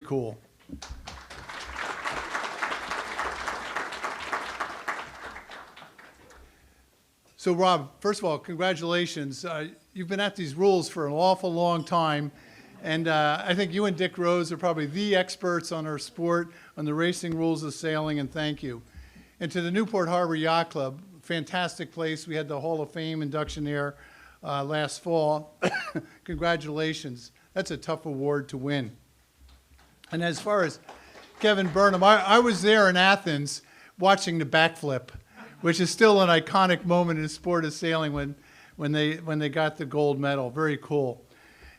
Cool. So Rob, first of all, congratulations. You've been at these rules for an awful long time, and I think you and Dick Rose are probably the experts on our sport, on the racing rules of sailing, and thank you. And to the Newport Harbor Yacht Club, fantastic place. We had the Hall of Fame induction there last fall. Congratulations. That's a tough award to win. And as far as Kevin Burnham, I was there in Athens watching the backflip, which is still an iconic moment in the sport of sailing when they got the gold medal. Very cool.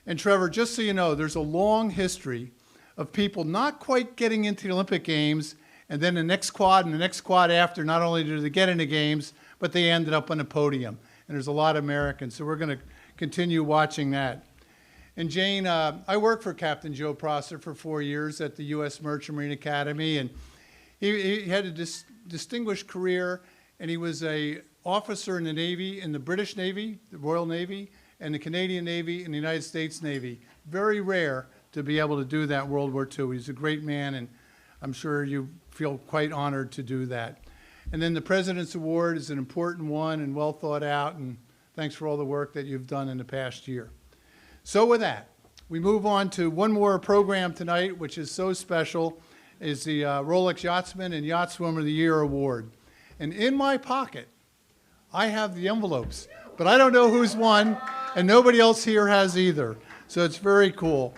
And Trevor, just so you know, there's a long history of people not quite getting into the Olympic Games, and then the next quad and the next quad after, not only did they get into games, but they ended up on the podium. And there's a lot of Americans, so we're going to continue watching that. And Jane, I worked for Captain Joe Prosser for 4 years at the U.S. Merchant Marine Academy, and he had a distinguished career, and he was an officer in the Navy, in the British Navy, the Royal Navy, and the Canadian Navy, and the United States Navy. Very rare to be able to do that in World War II. He's a great man, and I'm sure you feel quite honored to do that. And then the President's Award is an important one and well thought out, and thanks for all the work that you've done in the past year. So with that, we move on to one more program tonight, which is so special, is the Rolex Yachtsman and Yachtswoman of the Year Award. And in my pocket, I have the envelopes, but I don't know who's won, and nobody else here has either. So it's very cool.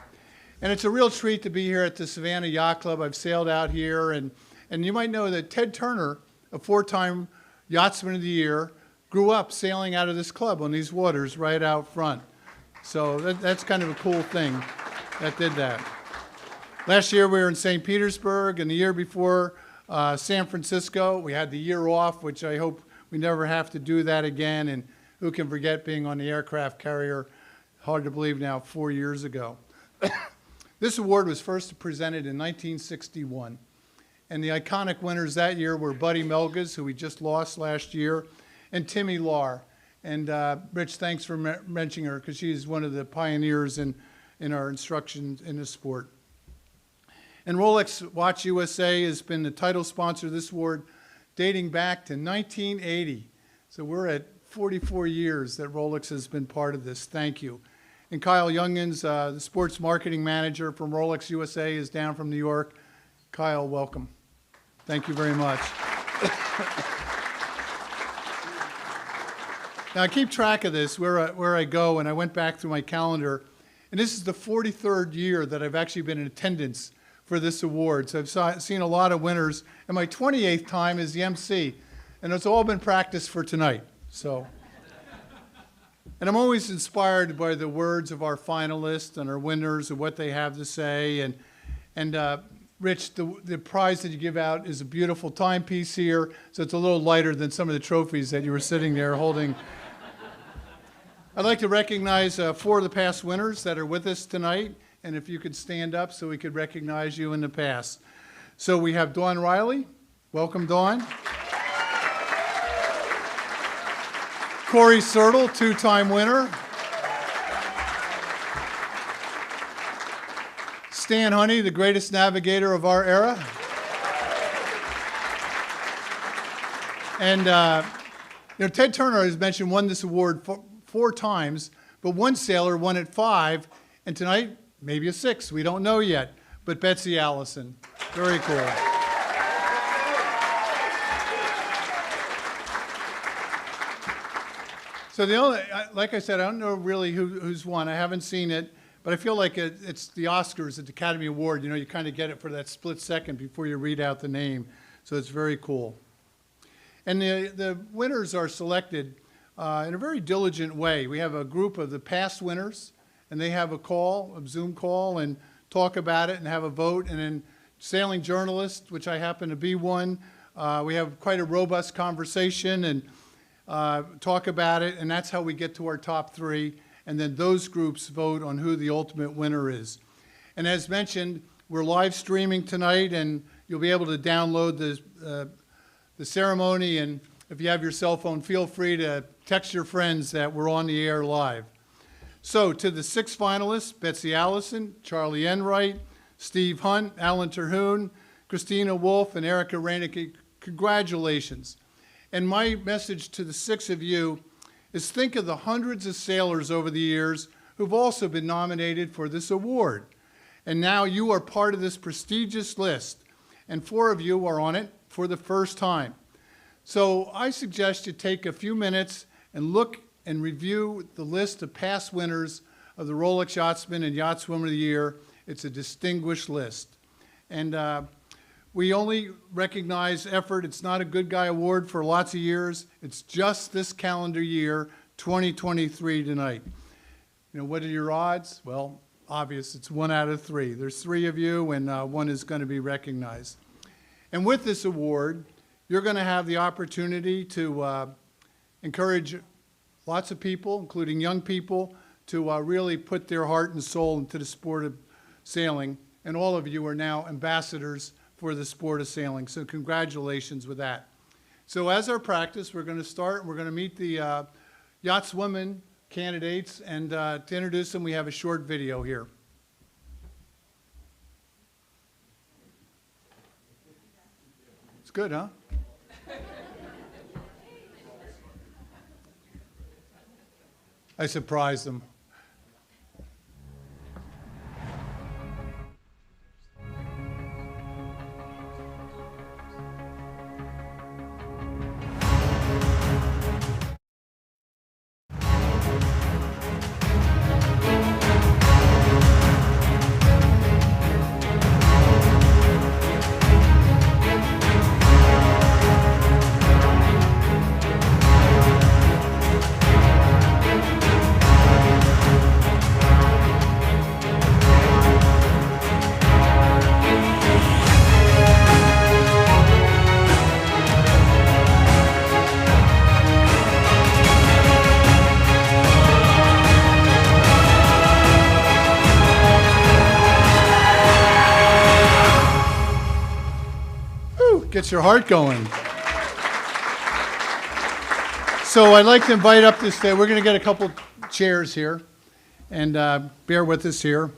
And it's a real treat to be here at the Savannah Yacht Club. I've sailed out here, and you might know that Ted Turner, a 4-time Yachtsman of the Year, grew up sailing out of this club on these waters right out front. So that's kind of a cool thing that did that. Last year we were in St. Petersburg, and the year before San Francisco. We had the year off, which I hope we never have to do that again. And who can forget being on the aircraft carrier, hard to believe now, 4 years ago. This award was first presented in 1961. And the iconic winners that year were Buddy Melges, who we just lost last year, and Timmy Lahr. And Rich, thanks for mentioning her, because she's one of the pioneers in our instruction in the sport. And Rolex Watch USA has been the title sponsor of this award dating back to 1980. So we're at 44 years that Rolex has been part of this. Thank you. And Kyle Youngins, the sports marketing manager from Rolex USA, is down from New York. Kyle, welcome. Thank you very much. Now, I keep track of this, where I go, and I went back through my calendar, and this is the 43rd year that I've actually been in attendance for this award. So I've seen a lot of winners, and my 28th time is the MC, and it's all been practiced for tonight. So, and I'm always inspired by the words of our finalists and our winners and what they have to say. And Rich, the prize that you give out is a beautiful timepiece here, so it's a little lighter than some of the trophies that you were sitting there holding. I'd like to recognize 4 of the past winners that are with us tonight, and if you could stand up so we could recognize you in the past. So we have Dawn Riley. Welcome, Dawn. Corey Sertle, 2-time winner. Stan Honey, the greatest navigator of our era. And Ted Turner, as mentioned, won this award 4 times, but one sailor won it 5, and tonight, maybe a 6th. We don't know yet, but Betsy Allison. Very cool. So the only, like I said, I don't know really who's won. I haven't seen it, but I feel like it's the Oscars, the Academy Award. You kind of get it for that split second before you read out the name. So it's very cool. And the winners are selected in a very diligent way. We have a group of the past winners, and they have a Zoom call, and talk about it and have a vote. And then sailing journalists, which I happen to be one, we have quite a robust conversation and talk about it, and that's how we get to our top 3. And then those groups vote on who the ultimate winner is. And as mentioned, we're live streaming tonight, and you'll be able to download the ceremony. And if you have your cell phone, feel free to text your friends that we're on the air live. So to the 6 finalists, Betsy Allison, Charlie Enright, Steve Hunt, Alan Terhune, Christina Wolf, and Erica Reinecke. Congratulations. And my message to the 6 of you is think of the hundreds of sailors over the years who've also been nominated for this award. And now you are part of this prestigious list, and 4 of you are on it for the first time. So I suggest you take a few minutes and look and review the list of past winners of the Rolex Yachtsman and Yachtswoman of the Year. It's a distinguished list. And we only recognize effort. It's not a good guy award for lots of years. It's just this calendar year, 2023 tonight. You know, what are your odds? Well, obvious, it's 1 out of 3. There's 3 of you, and 1 is going to be recognized. And with this award, you're going to have the opportunity to encourage lots of people, including young people, to really put their heart and soul into the sport of sailing. And all of you are now ambassadors for the sport of sailing. So congratulations with that. So as our practice, we're going to start. We're going to meet the Yachtswoman candidates. And to introduce them, we have a short video here. It's good, huh? I surprised them. Gets your heart going. So I'd like to invite up this day. We're going to get a couple chairs here, and bear with us here.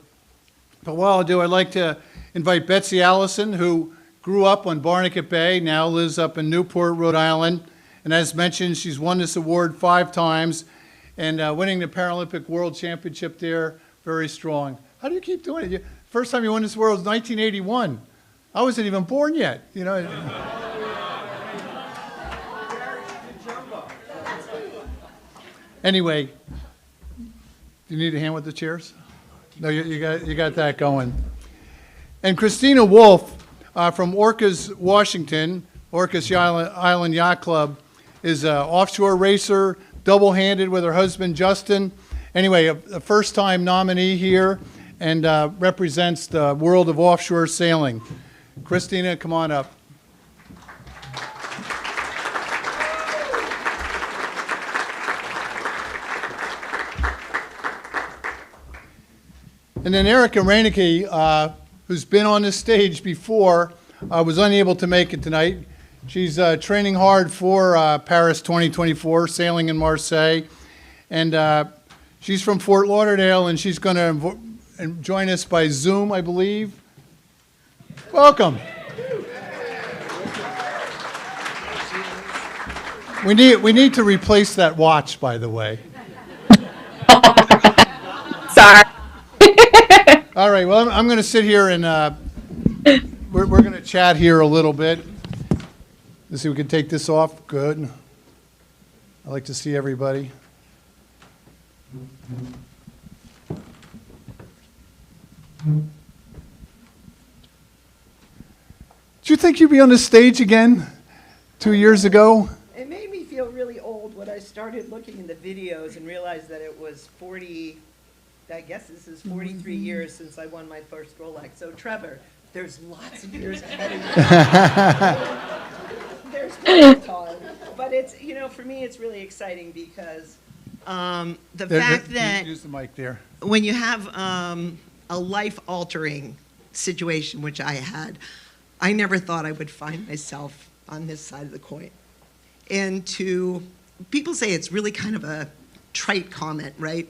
But what I'll do, I'd like to invite Betsy Allison, who grew up on Barnegat Bay, now lives up in Newport, Rhode Island. And as mentioned, she's won this award 5 times, and winning the Paralympic World Championship there, very strong. How do you keep doing it? First time you won this award was 1981. I wasn't even born yet, you know. Anyway, do you need a hand with the chairs? No, you got that going. And Christina Wolf from Orcas, Washington, Orcas Island Yacht Club, is an offshore racer, double-handed with her husband Justin. Anyway, a first-time nominee here, and represents the world of offshore sailing. Christina, come on up. And then Erica Reinecke, who's been on this stage before, was unable to make it tonight. She's training hard for Paris 2024, sailing in Marseille. And she's from Fort Lauderdale, and she's going to join us by Zoom, I believe. Welcome. We need to replace that watch, by the way. Sorry. All right, well, I'm going to sit here and we're going to chat here a little bit. Let's see if we can take this off. Good. I like to see everybody. Did you think you'd be on the stage again 2 years ago? It made me feel really old when I started looking in the videos and realized that it was 40, I guess this is 43 years since I won my first Rolex. So Trevor, there's lots of years ahead of you. There's plenty of time. But it's, you know, for me it's really exciting because the fact that use the mic there. When you have a life-altering situation, which I had, I never thought I would find myself on this side of the coin. And people say it's really kind of a trite comment, right?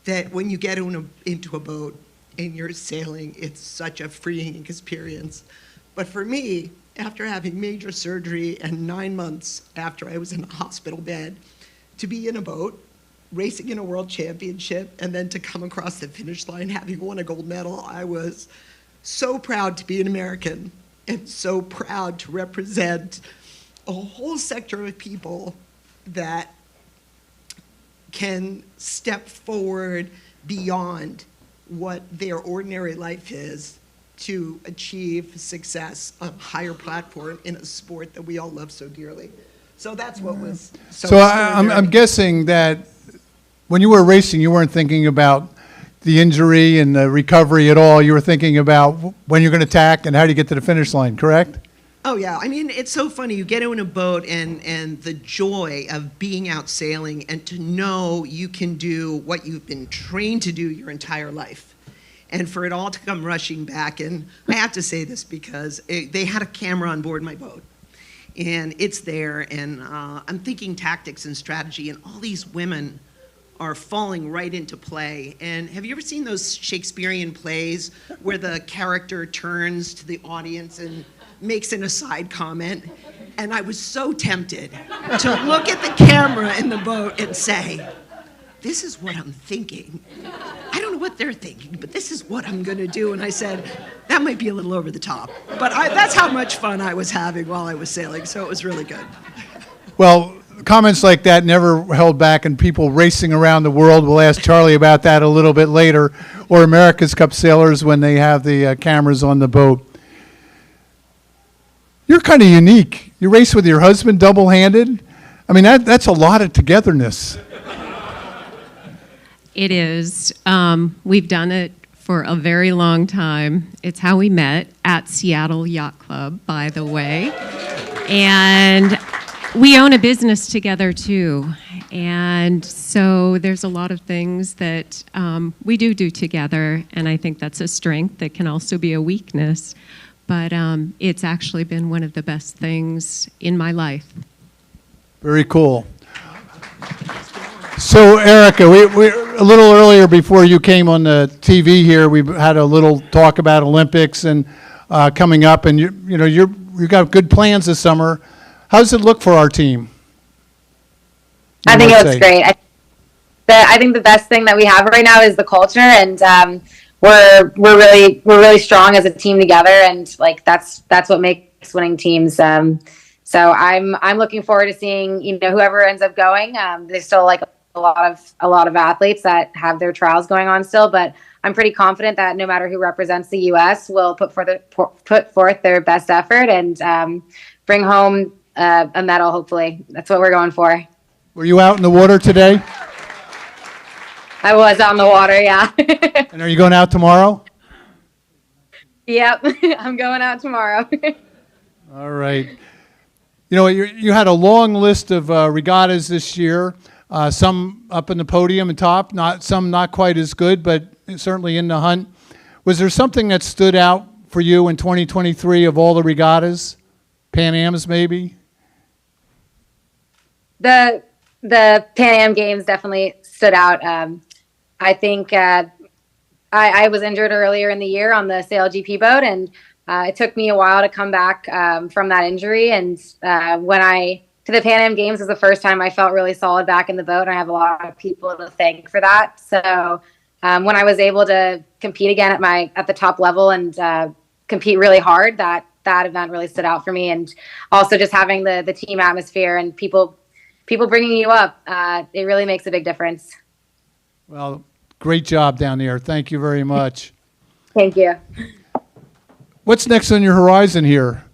That when you get into a boat, and you're sailing, it's such a freeing experience. But for me, after having major surgery and 9 months after I was in a hospital bed, to be in a boat, racing in a world championship, and then to come across the finish line having won a gold medal, I was so proud to be an American and so proud to represent a whole sector of people that can step forward beyond what their ordinary life is to achieve success on a higher platform in a sport that we all love so dearly. So that's what was so So extraordinary. I'm guessing that when you were racing, you weren't thinking about the injury and the recovery at all. You were thinking about when you're going to tack and how do you get to the finish line, correct? Oh yeah, I mean, it's so funny. You get in a boat and the joy of being out sailing and to know you can do what you've been trained to do your entire life. And for it all to come rushing back, and I have to say this because they had a camera on board my boat. And it's there, and I'm thinking tactics and strategy, and all these women are falling right into play. And have you ever seen those Shakespearean plays where the character turns to the audience and makes an aside comment? And I was so tempted to look at the camera in the boat and say, this is what I'm thinking. I don't know what they're thinking, but this is what I'm gonna do. And I said, that might be a little over the top. But that's how much fun I was having while I was sailing, so it was really good. Well, comments like that never held back, and people racing around the world. We'll ask Charlie about that a little bit later, or America's Cup sailors when they have the cameras on the boat. You're kind of unique. You race with your husband double-handed. I mean, that's a lot of togetherness. It is. We've done it for a very long time. It's how we met at Seattle Yacht Club, by the way. And we own a business together, too. And so there's a lot of things that we do together, and I think that's a strength that can also be a weakness. But it's actually been one of the best things in my life. Very cool. So, Erica, we a little earlier before you came on the TV here, we had a little talk about Olympics and coming up, and you got good plans this summer. How does it look for our team? I think it looks great. I think the best thing that we have right now is the culture, and we're really strong as a team together, and like that's what makes winning teams. So I'm looking forward to seeing whoever ends up going. There's still like a lot of athletes that have their trials going on still, but I'm pretty confident that no matter who represents the U.S. will put forth their best effort and bring home a medal. Hopefully, that's what we're going for. Were you out in the water today? I was on the water, yeah. And are you going out tomorrow? Yep, I'm going out tomorrow. All right. You had a long list of regattas this year. Some up in the podium and top, some not quite as good, but certainly in the hunt. Was there something that stood out for you in 2023 of all the regattas? Pan Am's maybe? The Pan Am Games definitely stood out. I think I was injured earlier in the year on the Sail GP boat, and it took me a while to come back from that injury. And to the Pan Am Games was the first time I felt really solid back in the boat. And I have a lot of people to thank for that. So when I was able to compete again at the top level and compete really hard, that event really stood out for me. And also just having the team atmosphere and people bringing you up, it really makes a big difference. Well, great job down there. Thank you very much. Thank you. What's next on your horizon here?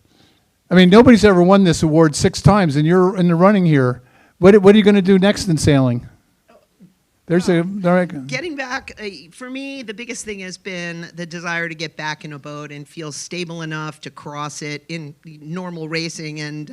I mean, nobody's ever won this award 6 times, and you're in the running here. What are you going to do next in sailing? Getting back, for me, the biggest thing has been the desire to get back in a boat and feel stable enough to cross it in normal racing and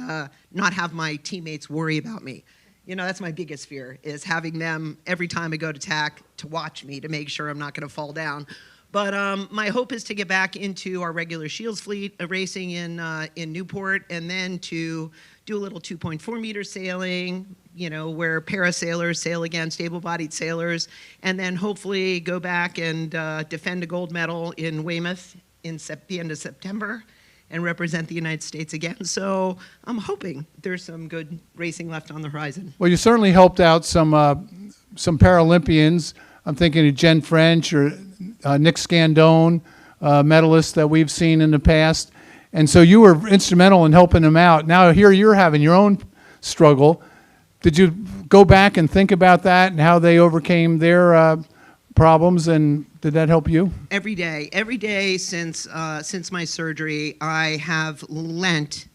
not have my teammates worry about me. That's my biggest fear, is having them every time I go to tack to watch me to make sure I'm not going to fall down. But my hope is to get back into our regular Shields fleet racing in Newport, and then to do a little 2.4 meter sailing, where parasailers sail against able-bodied sailors, and then hopefully go back and defend a gold medal in Weymouth in the end of September and represent the United States again. So I'm hoping there's some good racing left on the horizon. Well, you certainly helped out some Paralympians. I'm thinking of Jen French or Nick Scandone, medalists that we've seen in the past. And so you were instrumental in helping them out. Now here you're having your own struggle. Did you go back and think about that and how they overcame their problems, and did that help you? Every day since my surgery, I have leaned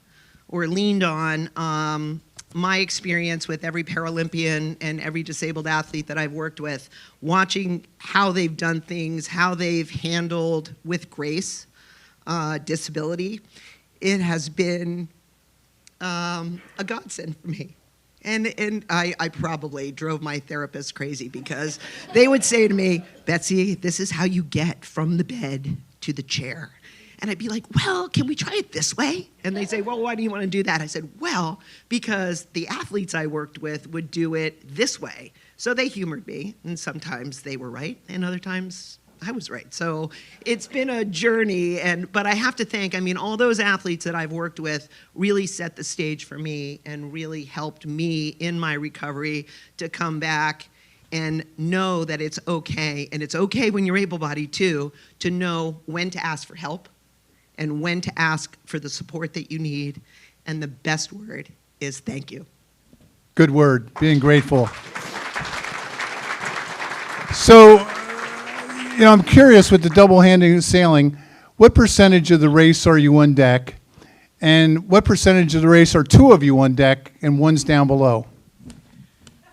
on my experience with every Paralympian and every disabled athlete that I've worked with, watching how they've done things, how they've handled with grace disability. It has been a godsend for me. And I probably drove my therapist crazy, because they would say to me, Betsy, this is how you get from the bed to the chair. And I'd be like, well, can we try it this way? And they say, well, why do you want to do that? I said, well, because the athletes I worked with would do it this way. So they humored me, and sometimes they were right, and other times I was right. So it's been a journey, but I have to thank, all those athletes that I've worked with really set the stage for me and really helped me in my recovery to come back and know that it's okay. And it's okay when you're able-bodied too, to know when to ask for help and when to ask for the support that you need. And the best word is thank you. Good word, being grateful. So, I'm curious with the double-handed sailing, what percentage of the race are you on deck? And what percentage of the race are two of you on deck and one's down below?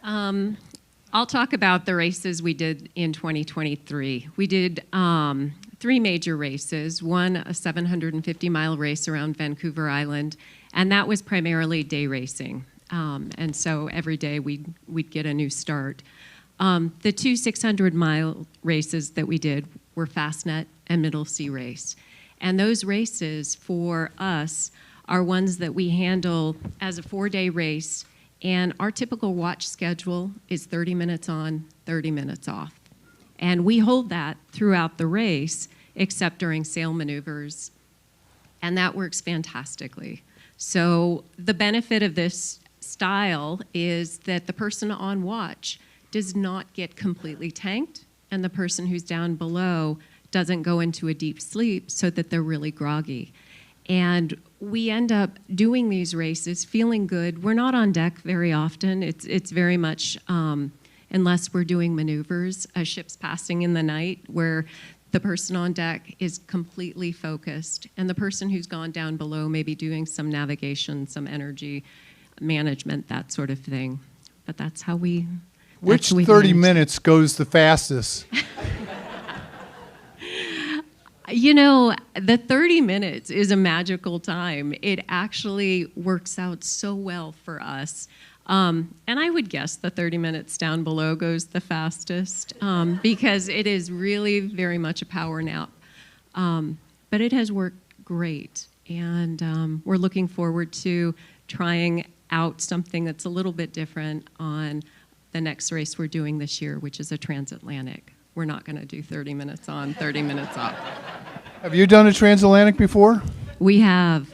I'll talk about the races we did in 2023. We did 3 major races, one a 750-mile race around Vancouver Island, and that was primarily day racing. And so every day we'd get a new start. The 2 600-mile races that we did were Fastnet and Middle Sea Race. And those races for us are ones that we handle as a 4-day race, and our typical watch schedule is 30 minutes on, 30 minutes off. And we hold that throughout the race, except during sail maneuvers, and that works fantastically. So the benefit of this style is that the person on watch does not get completely tanked, and the person who's down below doesn't go into a deep sleep so that they're really groggy. And we end up doing these races feeling good. We're not on deck very often. It's very much, unless we're doing maneuvers, ships passing in the night, where the person on deck is completely focused, and the person who's gone down below may be doing some navigation, some energy management, that sort of thing. But that's how we... Which 30 minutes goes the fastest? The 30 minutes is a magical time. It actually works out so well for us. And I would guess the 30 minutes down below goes the fastest, because it is really very much a power nap. But it has worked great. And we're looking forward to trying out something that's a little bit different on the next race we're doing this year, which is a transatlantic. We're not going to do 30 minutes on, 30 minutes off. Have you done a transatlantic before? We have,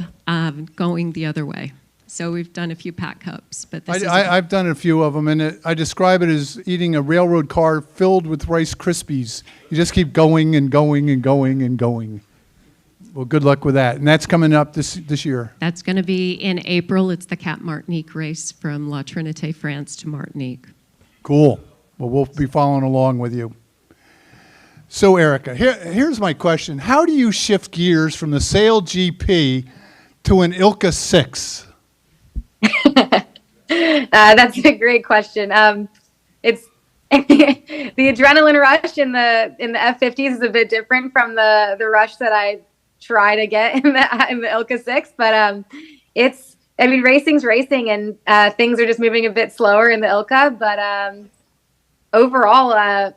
going the other way. So we've done a few Pat Cups, but this I've done a few of them, and I describe it as eating a railroad car filled with Rice Krispies. You just keep going and going and going and going. Well, good luck with that. And that's coming up this year. That's going to be in April. It's the Cap Martinique race from La Trinité, France to Martinique. Cool. Well, we'll be following along with you. So, Erica, here's my question. How do you shift gears from the Sail GP to an ILCA 6? That's a great question. It's the adrenaline rush in the F50s is a bit different from the rush that I try to get in the ILCA 6, but racing's racing, and things are just moving a bit slower in the ILCA, but overall,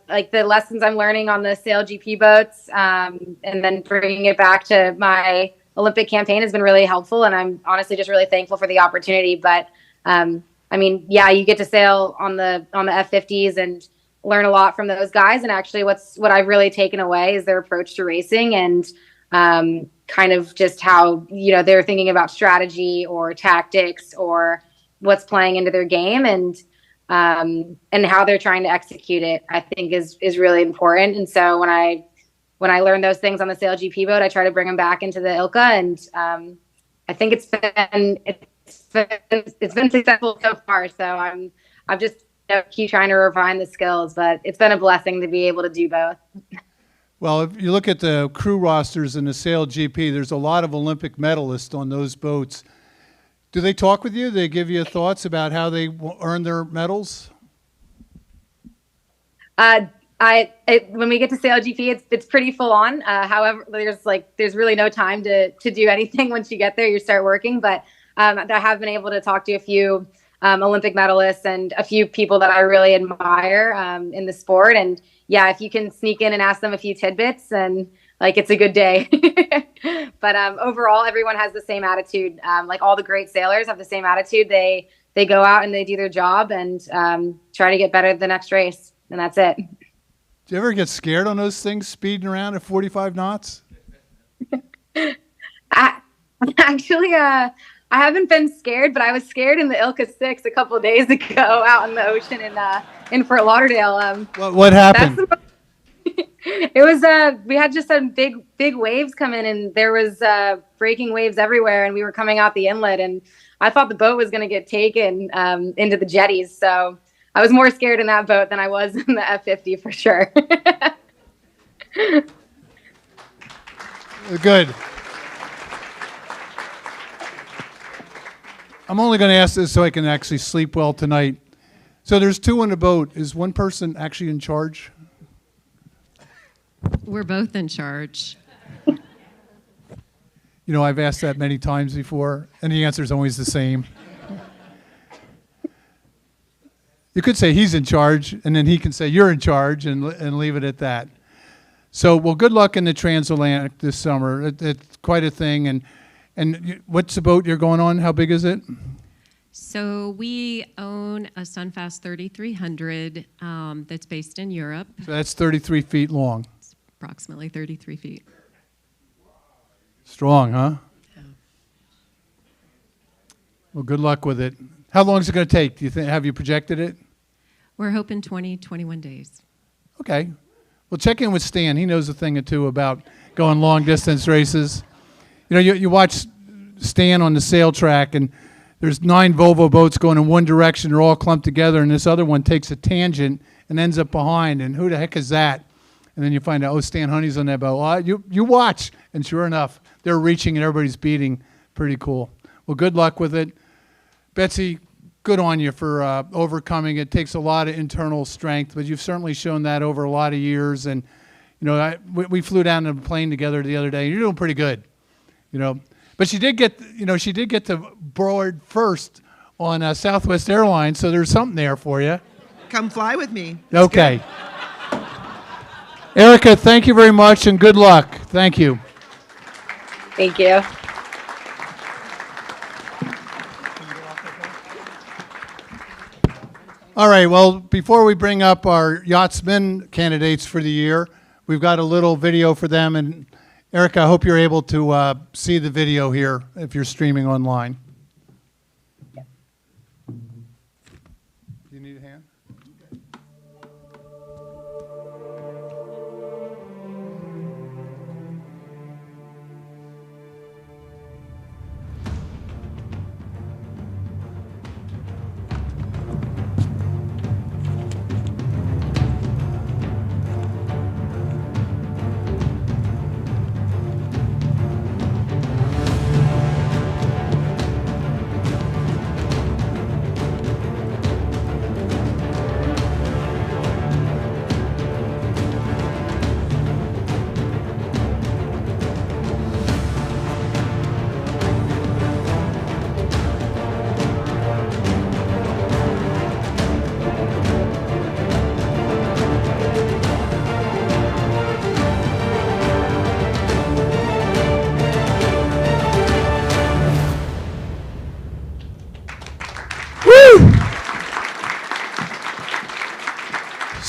like the lessons I'm learning on the Sail GP boats, and then bringing it back to my Olympic campaign has been really helpful, and I'm honestly just really thankful for the opportunity. But I mean, yeah, you get to sail on the F50s and learn a lot from those guys. And actually, what I've really taken away is their approach to racing and kind of just how they're thinking about strategy or tactics or what's playing into their game and how they're trying to execute it. I think is really important. And so when I learned those things on the Sail GP boat, I try to bring them back into the ILCA, and I think it's been successful so far. So I've just keep trying to refine the skills, but it's been a blessing to be able to do both. Well, if you look at the crew rosters in the Sail GP, there's a lot of Olympic medalists on those boats. Do they talk with you? Do they give you thoughts about how they earn their medals? When we get to Sail GP, it's pretty full on. However, there's really no time to do anything once you get there. You start working, but I have been able to talk to a few Olympic medalists and a few people that I really admire in the sport. And yeah, if you can sneak in and ask them a few tidbits, then it's a good day. But overall, everyone has the same attitude. All the great sailors have the same attitude. They go out and they do their job and try to get better the next race, and that's it. Do you ever get scared on those things speeding around at 45 knots? I haven't been scared, but I was scared in the Ilka 6 a couple of days ago out in the ocean in Fort Lauderdale. What happened? It was we had just some big waves come in, and there was breaking waves everywhere, and we were coming out the inlet, and I thought the boat was going to get taken into the jetties. So I was more scared in that boat than I was in the F50 for sure. Good. I'm only going to ask this so I can actually sleep well tonight. So there's two on the boat. Is one person actually in charge? We're both in charge. I've asked that many times before, and the answer is always the same. You could say he's in charge, and then he can say you're in charge, and leave it at that. So, well, good luck in the transatlantic this summer. It's quite a thing. And what's the boat you're going on? How big is it? So we own a Sunfast 3300 that's based in Europe. So that's 33 feet long. It's approximately 33 feet. Strong, huh? Yeah. Well, good luck with it. How long is it going to take? Do you think? Have you projected it? We're hoping 21 days. Okay. Well, check in with Stan. He knows a thing or two about going long distance races. You watch Stan on the sail track, and there's 9 Volvo boats going in one direction. They're all clumped together, and this other one takes a tangent and ends up behind. And who the heck is that? And then you find out, Stan Honey's on that boat. Well, you watch. And sure enough, they're reaching and everybody's beating. Pretty cool. Well, good luck with it. Betsy, good on you for overcoming it. It takes a lot of internal strength, but you've certainly shown that over a lot of years. And, we flew down in a plane together the other day. You're doing pretty good. But she did get to board first on Southwest Airlines, so there's something there for you. Come fly with me. It's Okay. good. Erica, thank you very much, and good luck. Thank you. Thank you. All right, well, before we bring up our Yachtsman candidates for the year, we've got a little video for them, and Erica, I hope you're able to see the video here if you're streaming online. Do you need a hand?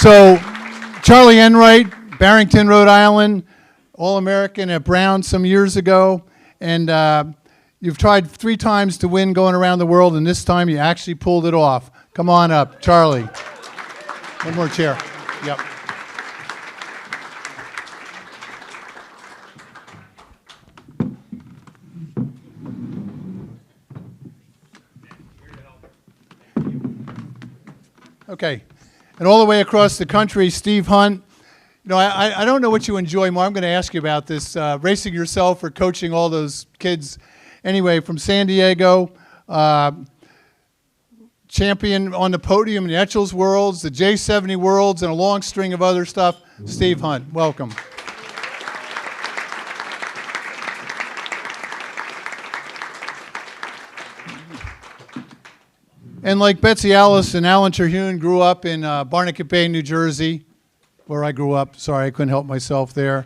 So, Charlie Enright, Barrington, Rhode Island, All-American at Brown some years ago, and you've tried 3 times to win going around the world, and this time you actually pulled it off. Come on up, Charlie. One more chair. Yep. Okay. And all the way across the country, Steve Hunt. You know, I don't know what you enjoy more. I'm going to ask you about this, racing yourself or coaching all those kids. Anyway, from San Diego, champion on the podium in the Etchells Worlds, the J70 Worlds, and a long string of other stuff. Steve Hunt, welcome. And like Betsy Alice and Alan Terhune grew up in Barnegat Bay, New Jersey, where I grew up. Sorry, I couldn't help myself there.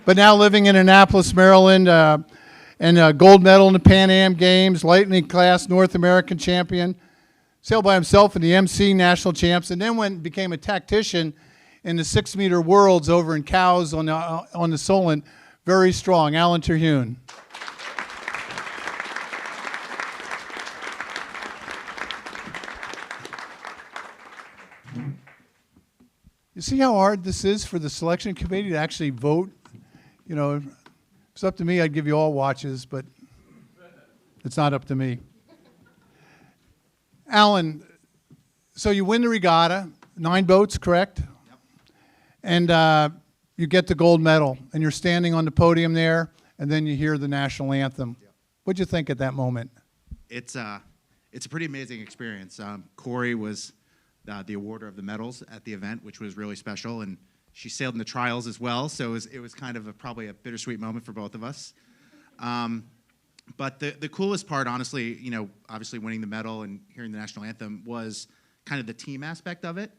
But now living in Annapolis, Maryland, and a gold medal in the Pan Am Games, lightning class North American champion, sailed by himself in the MC National Champs, and then became a tactician in the 6-meter Worlds over in Cowes on the Solent. Very strong, Alan Terhune. You see how hard this is for the selection committee to actually vote? You know, if it's up to me, I'd give you all watches, but it's not up to me. Alan, so you win the regatta, 9 boats, correct? Yep. And you get the gold medal, and you're standing on the podium there, and then you hear the national anthem. Yep. What'd you think at that moment? It's a pretty amazing experience. Corey was the awarder of the medals at the event, which was really special, and she sailed in the trials as well, so it was kind of probably a bittersweet moment for both of us. But the coolest part, honestly, you know, obviously winning the medal and hearing the national anthem was kind of the team aspect of it.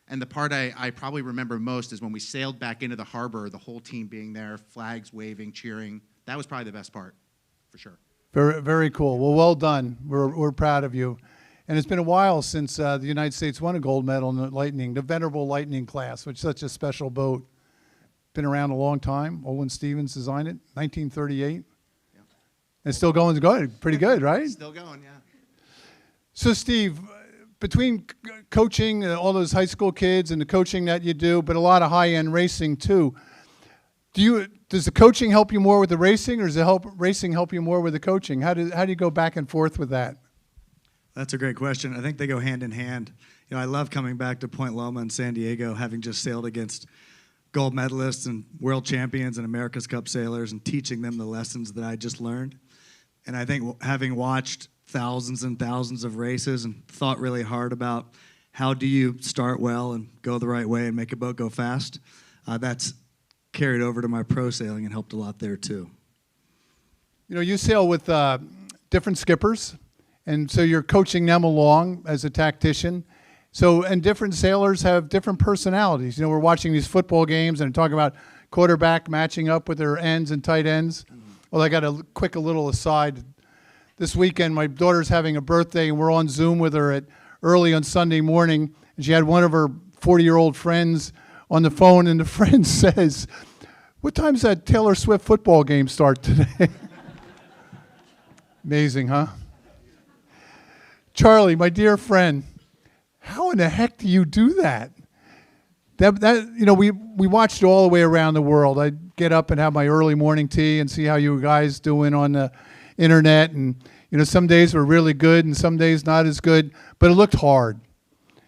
And the part I probably remember most is when we sailed back into the harbor, the whole team being there, flags waving, cheering. That was probably the best part, for sure. Very, very cool. Well, well done. We're proud of you. And it's been a while since the United States won a gold medal in the Lightning, the venerable Lightning class, which is such a special boat. Been around a long time. Olin Stevens designed it, 1938. Yeah. And still going good. Pretty good, right? Still going, yeah. So, Steve, between coaching all those high school kids and the coaching that you do, but a lot of high-end racing too, does the coaching help you more with the racing, or does racing help you more with the coaching? How do you go back and forth with that? That's a great question. I think they go hand in hand. You know, I love coming back to Point Loma in San Diego, having just sailed against gold medalists and world champions and America's Cup sailors and teaching them the lessons that I just learned. And I think having watched thousands and thousands of races and thought really hard about how do you start well and go the right way and make a boat go fast, that's carried over to my pro sailing and helped a lot there too. You know, you sail with different skippers. And so you're coaching them along as a tactician. So, and different sailors have different personalities. You know, we're watching these football games and talking about quarterback matching up with their ends and tight ends. Well, I got a little aside. This weekend, my daughter's having a birthday, and we're on Zoom with her early on Sunday morning. And she had one of her 40-year-old friends on the phone, and the friend says, "What time's that Taylor Swift football game start today?" Amazing, huh? Charlie, my dear friend, how in the heck do you do that? That you know, we watched all the way around the world. I get up and have my early morning tea and see how you guys doing on the internet, and you know, some days were really good and some days not as good, but it looked hard.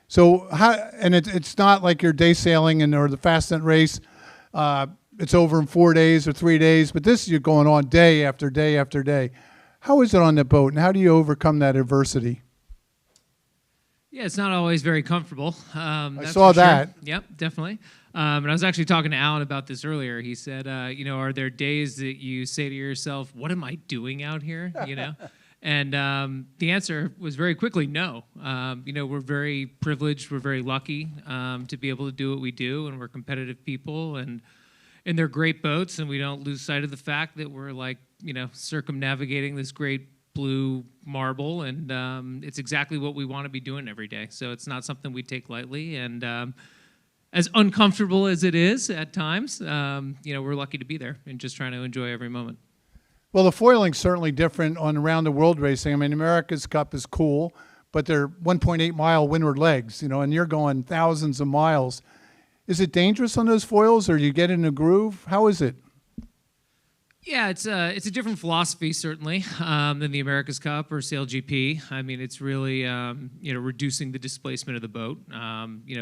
So it's not like you're day sailing or the Fastnet race. It's over in 4 days or 3 days, but this you're going on day after day after day. How is it on the boat, and how do you overcome that adversity? Yeah, it's not always very comfortable. I saw that. Yep, definitely. And I was actually talking to Alan about this earlier. He said, you know, are there days that you say to yourself, what am I doing out here, you know? And the answer was very quickly no. You know, we're very privileged. We're very lucky to be able to do what we do, and we're competitive people, and they're great boats, and we don't lose sight of the fact that we're like, you know, circumnavigating this great blue marble, and it's exactly what we want to be doing every day. So it's not something we take lightly, and as uncomfortable as it is at times, we're lucky to be there and just trying to enjoy every moment. Well, the foiling's certainly different on around the world racing. I mean, America's Cup is cool, but they're 1.8 mile windward legs, and you're going thousands of miles. Is it dangerous on those foils, or you get in a groove? How is it? Yeah, it's a different philosophy certainly than the America's Cup or Sail GP. I mean, it's really reducing the displacement of the boat.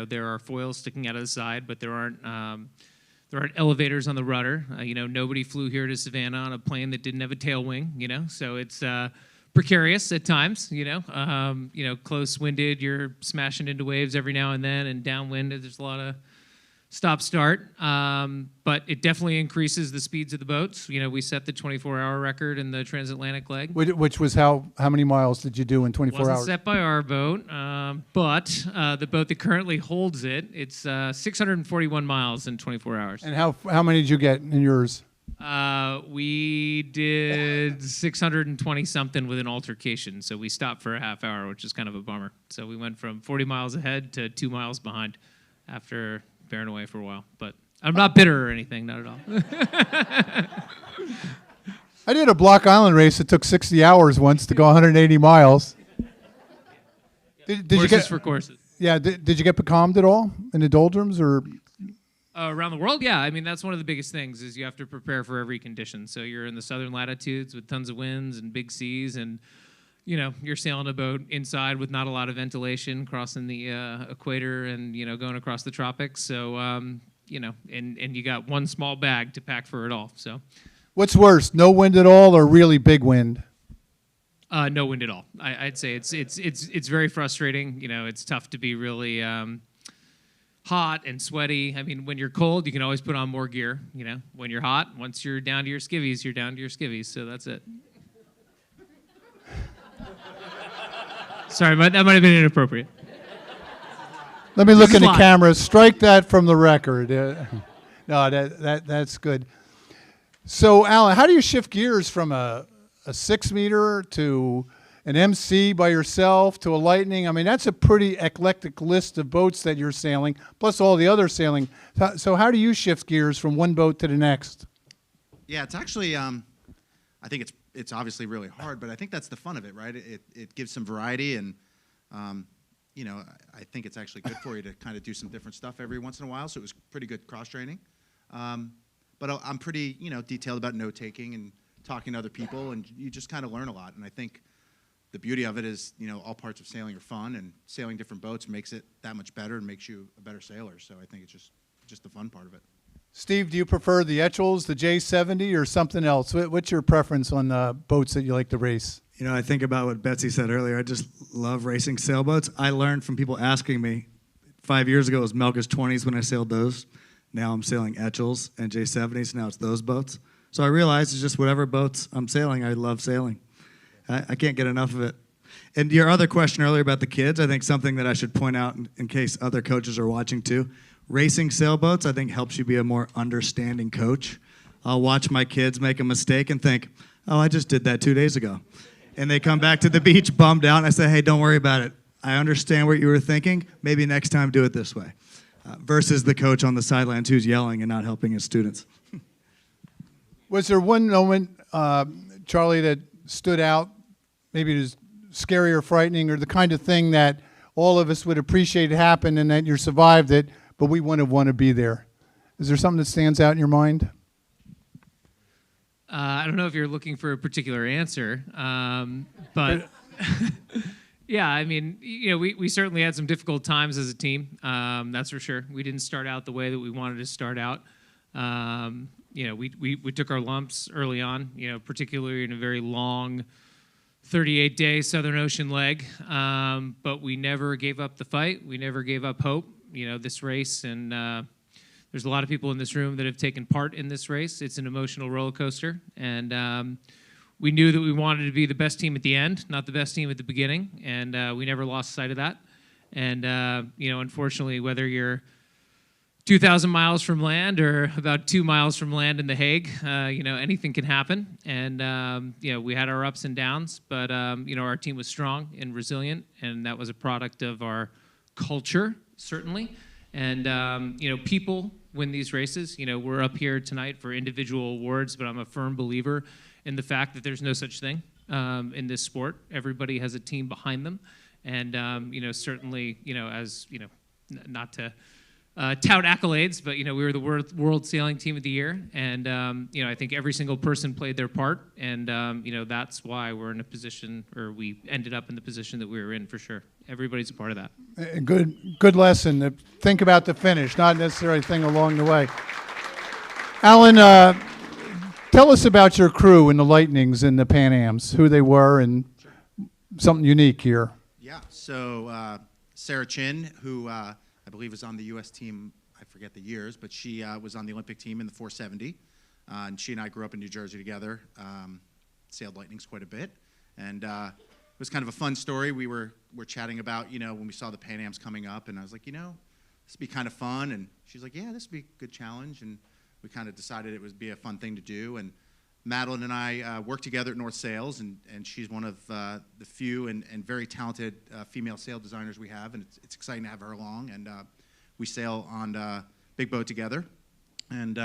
There are foils sticking out of the side, but there aren't elevators on the rudder. Nobody flew here to Savannah on a plane that didn't have a tail wing. So it's precarious at times. Close-winded, you're smashing into waves every now and then, and downwind there's a lot of stop-start, but it definitely increases the speeds of the boats. We set the 24-hour record in the transatlantic leg. Which was how many miles did you do in 24 Wasn't hours? set by our boat, but the boat that currently holds it's 641 miles in 24 hours. And how many did you get in yours? We did 620 something with an altercation, so we stopped for a half hour, which is kind of a bummer. So we went from 40 miles ahead to 2 miles behind after bearing away for a while. But I'm not bitter or anything, not at all. I did a Block Island race that took 60 hours once to go 180 miles. Did you get for courses. Yeah, did you get becalmed at all in the doldrums or? Around the world, yeah. I mean, that's one of the biggest things is you have to prepare for every condition. So you're in the southern latitudes with tons of winds and big seas, and you're sailing a boat inside with not a lot of ventilation, crossing the equator and going across the tropics. So and you got one small bag to pack for it all. So What's worse, no wind at all or really big wind? no wind at all. I'd say it's very frustrating. It's tough to be really hot and sweaty. I mean, when you're cold, you can always put on more gear. When you're hot, once you're down to your skivvies, you're down to your skivvies. So that's it. Sorry, that might have been inappropriate. Let me look in the live. camera. Strike that from the record. No, that's good. So, Alan, how do you shift gears from a 6-meter to an MC by yourself to a Lightning? I mean, that's a pretty eclectic list of boats that you're sailing, plus all the other sailing. So how do you shift gears from one boat to the next? Yeah, it's actually, I think it's obviously really hard, but I think that's the fun of it, right? It gives some variety, and I think it's actually good for you to kind of do some different stuff every once in a while. So it was pretty good cross training, but I'm pretty detailed about note taking and talking to other people, and you just kind of learn a lot. And I think the beauty of it is all parts of sailing are fun, and sailing different boats makes it that much better and makes you a better sailor. So I think it's just the fun part of it. Steve, do you prefer the Etchells, the J70, or something else? What's your preference on boats that you like to race? I think about what Betsy said earlier. I just love racing sailboats. I learned from people asking me. 5 years ago, it was Melka's 20s when I sailed those. Now I'm sailing Etchells and J70s. Now it's those boats. So I realized it's just whatever boats I'm sailing, I love sailing. I can't get enough of it. And your other question earlier about the kids, I think something that I should point out in case other coaches are watching too. Racing sailboats, I think, helps you be a more understanding coach. I'll watch my kids make a mistake and think, oh, I just did that 2 days ago. And they come back to the beach bummed out, and I say, hey, don't worry about it. I understand what you were thinking. Maybe next time do it this way. Versus the coach on the sidelines who's yelling and not helping his students. Was there one moment, Charlie, that stood out, maybe it was scary or frightening, or the kind of thing that all of us would appreciate happened and that you survived it, but we wouldn't want to be there? Is there something that stands out in your mind? I don't know if you're looking for a particular answer, but yeah, I mean, we certainly had some difficult times as a team. That's for sure. We didn't start out the way that we wanted to start out. We took our lumps early on, particularly in a very long 38-day Southern Ocean leg, but we never gave up the fight. We never gave up hope. This race, and there's a lot of people in this room that have taken part in this race. It's an emotional roller coaster, and we knew that we wanted to be the best team at the end, not the best team at the beginning, and we never lost sight of that. And unfortunately, whether you're 2,000 miles from land or about 2 miles from land in The Hague, anything can happen. And we had our ups and downs, but our team was strong and resilient, and that was a product of our culture, certainly. And people win these races. We're up here tonight for individual awards, but I'm a firm believer in the fact that there's no such thing in this sport. Everybody has a team behind them, and certainly, not to tout accolades, but we were the world sailing team of the year, and I think every single person played their part, and that's why we're in a position, or we ended up in the position that we were in for sure. Everybody's a part of that. A good lesson. To think about the finish, not necessarily thing along the way. Alan, tell us about your crew in the Lightnings and the Pan Ams, who they were, and something unique here. Yeah. So Sarah Chin, who I believe is on the U.S. team, I forget the years, but she was on the Olympic team in the 470, and she and I grew up in New Jersey together. Sailed Lightnings quite a bit, and it was kind of a fun story. We were chatting about, when we saw the Pan Ams coming up, and I was like, this would be kind of fun. And she's like, yeah, this would be a good challenge. And we kind of decided it would be a fun thing to do. And Madeline and I work together at North Sails, and she's one of the few and very talented female sail designers we have. And it's exciting to have her along. And we sail on Big Boat together. And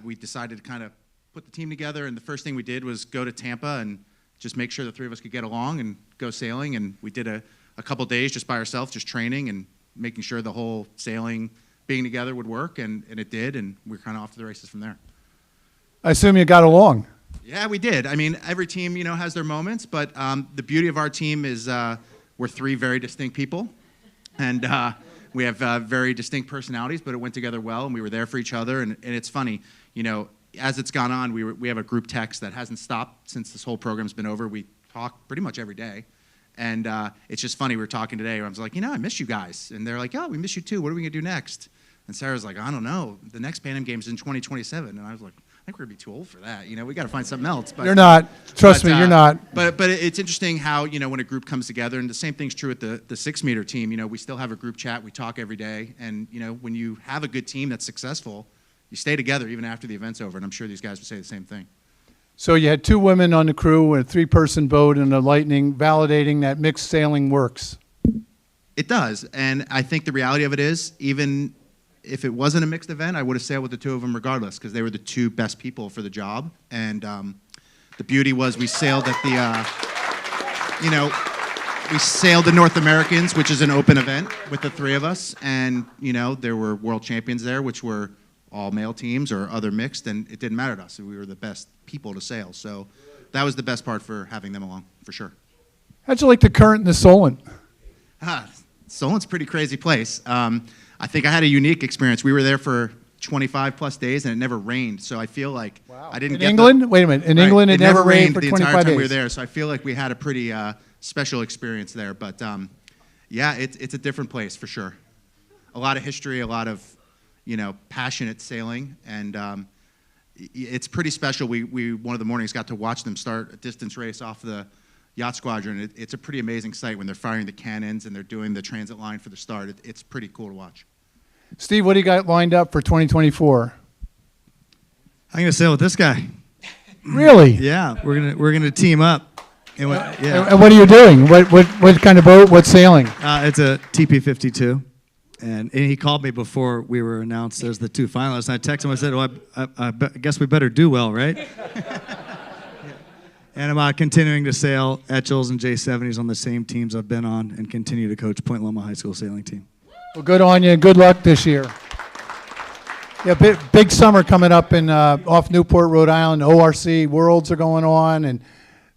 we decided to kind of put the team together. And the first thing we did was go to Tampa and just make sure the three of us could get along and go sailing. And we did a couple days just by ourselves, just training and making sure the whole sailing, being together would work, and it did, and we were kind of off to the races from there. I assume you got along. Yeah, we did. I mean, every team, has their moments, but the beauty of our team is we're three very distinct people, and we have very distinct personalities, but it went together well, and we were there for each other, and it's funny, as it's gone on, we have a group text that hasn't stopped since this whole program's been over. We talk pretty much every day. And it's just funny, we were talking today, where I was like, I miss you guys. And they're like, oh, we miss you too. What are we going to do next? And Sarah's like, I don't know. The next Pan Am Games is in 2027. And I was like, I think we're going to be too old for that. We got to find something else. But, You're not. Trust me, you're not. But it's interesting how, when a group comes together, and the same thing's true at the 6-meter team. We still have a group chat. We talk every day. And, when you have a good team that's successful, you stay together even after the event's over, and I'm sure these guys would say the same thing. So you had 2 women on the crew, a 3-person boat, and a Lightning, validating that mixed sailing works. It does, and I think the reality of it is, even if it wasn't a mixed event, I would have sailed with the 2 of them regardless, because they were the 2 best people for the job. And the beauty was we sailed at the, we sailed the North Americans, which is an open event with the 3 of us, and there were world champions there, which were all male teams or other mixed, and it didn't matter to us. We were the best people to sail. So that was the best part for having them along, for sure. How'd you like the current and the Solent? Solent's a pretty crazy place. I think I had a unique experience. We were there for 25 plus days, and it never rained. So I feel like I didn't get England? Wait a minute. In England, it never rained for the 25 entire time days. we were there. So I feel like we had a pretty special experience there. But it's a different place for sure. A lot of history, a lot of passionate sailing, and it's pretty special. We one of the mornings got to watch them start a distance race off the yacht squadron. It's a pretty amazing sight when they're firing the cannons and they're doing the transit line for the start. It's pretty cool to watch. Steve, what do you got lined up for 2024? I'm gonna sail with this guy. Really? Yeah, we're gonna team up. And And what are you doing? What kind of boat? What sailing? It's a TP52. And he called me before we were announced as the 2 finalists. And I texted him. I said, well, I guess we better do well, right? And I'm continuing to sail Etchells and J70s on the same teams I've been on, and continue to coach Point Loma High School sailing team. Well, good on you. Good luck this year. Yeah, big summer coming up in off Newport, Rhode Island. ORC Worlds are going on, and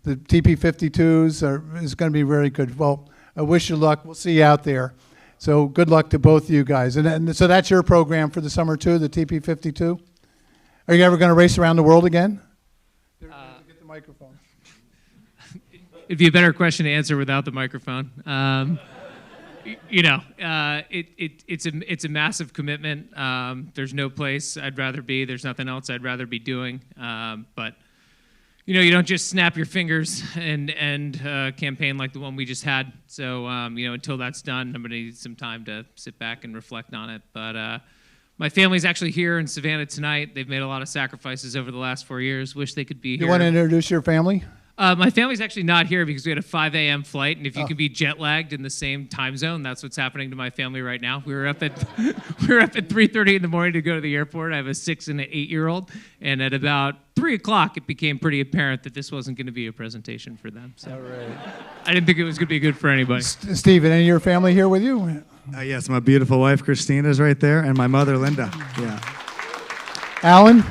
the TP52s is going to be very good. Well, I wish you luck. We'll see you out there. So good luck to both of you guys. And so that's your program for the summer too, the TP52? Are you ever going to race around the world again? Get the microphone. It'd be a better question to answer without the microphone. It's a massive commitment. There's no place I'd rather be. There's nothing else I'd rather be doing. But you don't just snap your fingers and campaign like the one we just had. So, until that's done, I'm going to need some time to sit back and reflect on it. But my family's actually here in Savannah tonight. They've made a lot of sacrifices over the last 4 years. Wish they could be here. You want to introduce your family? My family's actually not here because we had a 5 a.m. flight, and if you can be jet lagged in the same time zone, that's what's happening to my family right now. We were up at 3:30 in the morning to go to the airport. I have a 6 and an 8-year-old, and at about 3 o'clock, it became pretty apparent that this wasn't going to be a presentation for them. So All right. I didn't think it was going to be good for anybody. Steve, any of your family here with you? Yes, my beautiful wife Christina is right there, and my mother Linda. Yeah. Alan?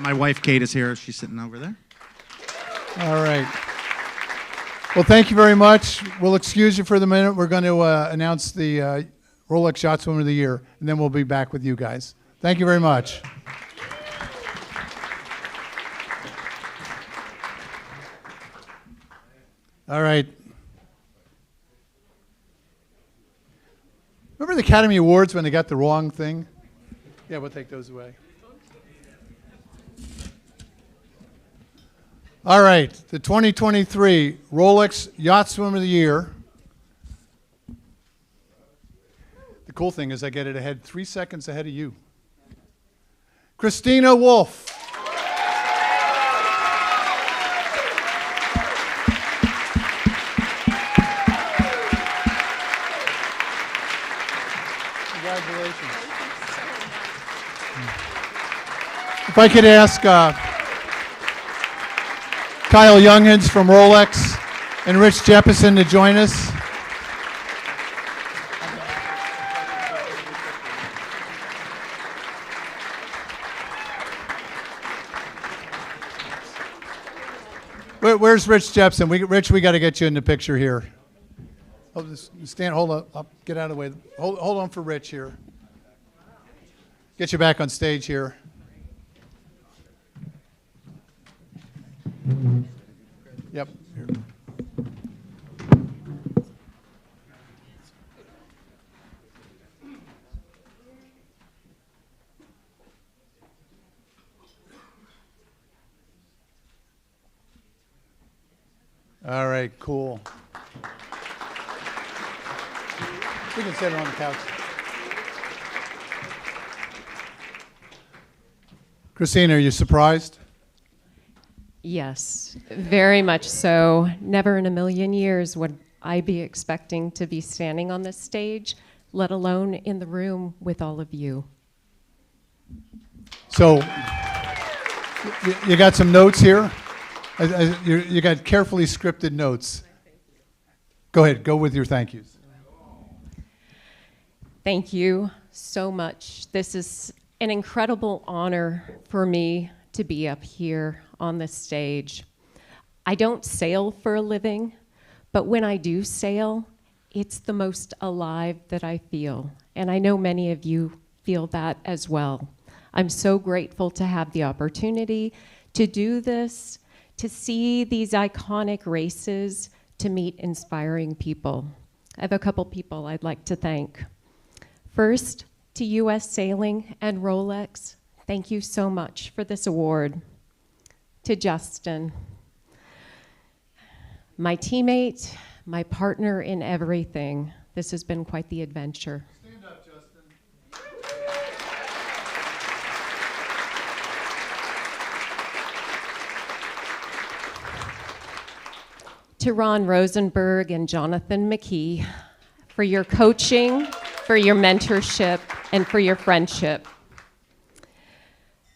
My wife Kate is here. She's sitting over there. All right. Well, thank you very much. We'll excuse you for the minute. We're going to announce the Rolex Yachtswoman of the Year, and then we'll be back with you guys. Thank you very much. All right. Remember the Academy Awards when they got the wrong thing? Yeah, we'll take those away. All right, the 2023 Rolex Yachtswoman of the Year. The cool thing is I get it ahead 3 seconds ahead of you. Christina Wolf. Congratulations. If I could ask Kyle Younghans from Rolex and Rich Jeppesen to join us. Where's Rich Jeppesen? Rich, we got to get you in the picture here. Oh, just stand. Hold up. I'll get out of the way. Hold on for Rich here. Get you back on stage here. Yep. Here. All right, cool. We can sit on the couch. Christina, are you surprised? Yes, very much so. Never in a million years would I be expecting to be standing on this stage, let alone in the room with all of you. So, you got some notes here? You got carefully scripted notes. Go ahead, go with your thank yous. Thank you so much. This is an incredible honor for me to be up here on this stage. I don't sail for a living, but when I do sail, it's the most alive that I feel. And I know many of you feel that as well. I'm so grateful to have the opportunity to do this, to see these iconic races, to meet inspiring people. I have a couple people I'd like to thank. First, to U.S. Sailing and Rolex, thank you so much for this award. To Justin, my teammate, my partner in everything. This has been quite the adventure. Stand up, Justin. To Ron Rosenberg and Jonathan McKee, for your coaching, for your mentorship, and for your friendship.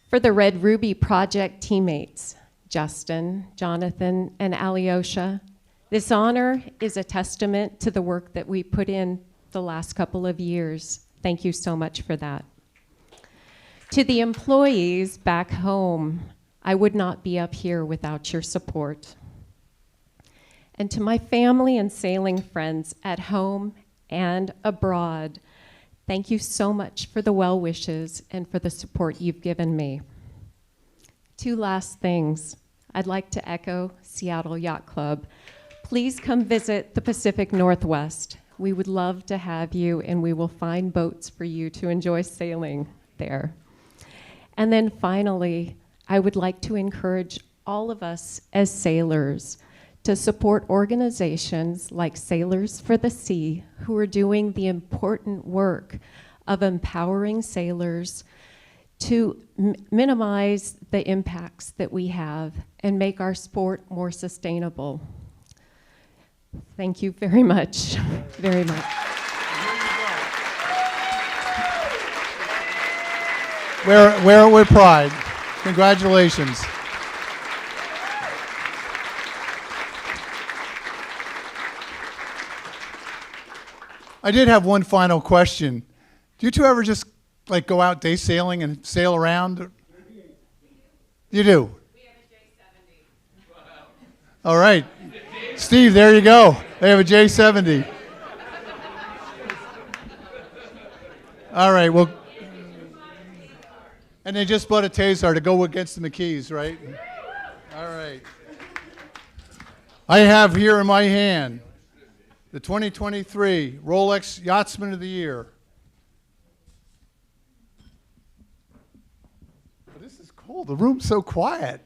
For the Red Ruby Project teammates, Justin, Jonathan, and Alyosha, this honor is a testament to the work that we put in the last couple of years. Thank you so much for that. To the employees back home, I would not be up here without your support. And to my family and sailing friends at home and abroad, thank you so much for the well wishes and for the support you've given me. Two last things. I'd like to echo Seattle Yacht Club. Please come visit the Pacific Northwest. We would love to have you, and we will find boats for you to enjoy sailing there. And then finally, I would like to encourage all of us as sailors to support organizations like Sailors for the Sea, who are doing the important work of empowering sailors to minimize the impacts that we have and make our sport more sustainable. Thank you very much, very much. Wear it with pride. Congratulations. I did have one final question. Do you two ever just like go out day sailing and sail around? You do? We have a J70. All right. Steve, there you go. They have a J70. All right, well, and they just bought a Tazar to go against the McKees, right? All right. I have here in my hand the 2023 Rolex Yachtsman of the Year. Oh, this is cold. The room's so quiet.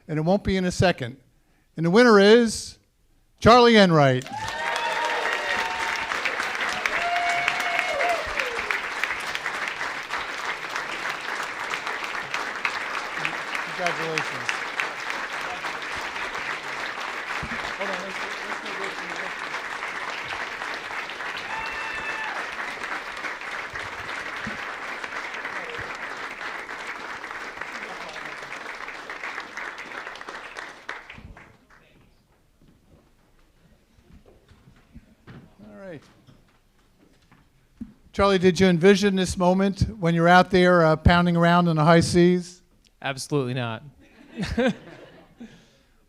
And it won't be in a second. And the winner is Charlie Enright. Congratulations. Hold on, let's go get some pictures. All right. Charlie, did you envision this moment when you're out there pounding around in the high seas? Absolutely not.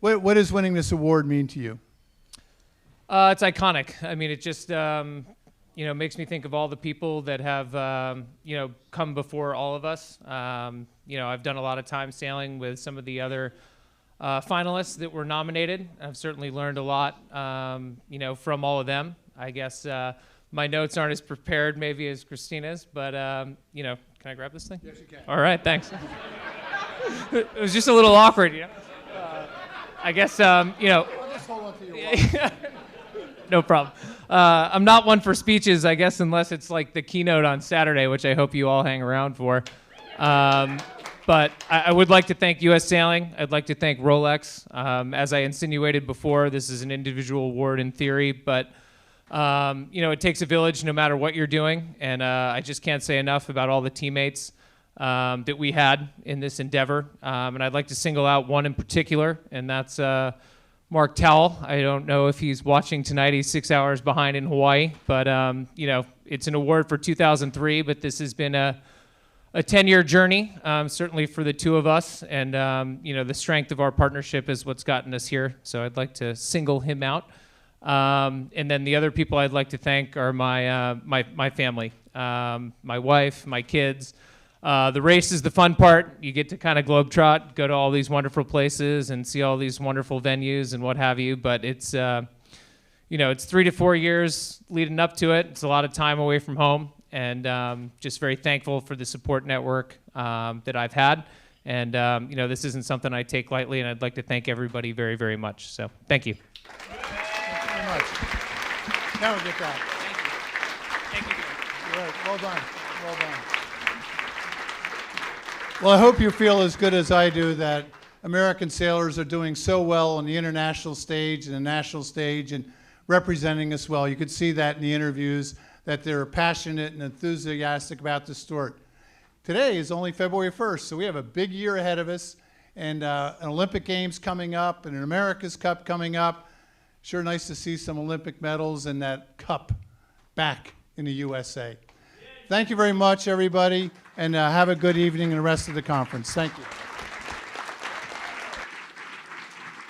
What does winning this award mean to you? It's iconic. I mean, it just makes me think of all the people that have come before all of us. I've done a lot of time sailing with some of the other finalists that were nominated. I've certainly learned a lot, from all of them. I guess my notes aren't as prepared maybe as Christina's, but can I grab this thing? Yes, you can. All right, thanks. It was just a little awkward, I guess, I'll just hold on to your wallet. No problem. I'm not one for speeches, I guess, unless it's like the keynote on Saturday, which I hope you all hang around for. But I would like to thank U.S. Sailing. I'd like to thank Rolex. As I insinuated before, this is an individual award in theory, but it takes a village no matter what you're doing. And I just can't say enough about all the teammates that we had in this endeavor. And I'd like to single out one in particular, and that's Mark Towell. I don't know if he's watching tonight. He's 6 hours behind in Hawaii. But, it's an award for 2003, but this has been a 10-year journey, certainly for the two of us. And, the strength of our partnership is what's gotten us here. So I'd like to single him out. And then the other people I'd like to thank are my family, my wife, my kids. The race is the fun part. You get to kind of globetrot, go to all these wonderful places and see all these wonderful venues and what have you. But it's, it's 3 to 4 years leading up to it. It's a lot of time away from home, and just very thankful for the support network that I've had. And, this isn't something I take lightly, and I'd like to thank everybody very, very much. So thank you. Thank you very much. Now we'll get that. Thank you. All right, well done. Well done. Well, I hope you feel as good as I do that American sailors are doing so well on the international stage and the national stage and representing us well. You could see that in the interviews, that they're passionate and enthusiastic about the sport. Today is only February 1st, so we have a big year ahead of us, and an Olympic Games coming up and an America's Cup coming up. Sure nice to see some Olympic medals and that cup back in the USA. Thank you very much, everybody, and have a good evening and the rest of the conference. Thank you.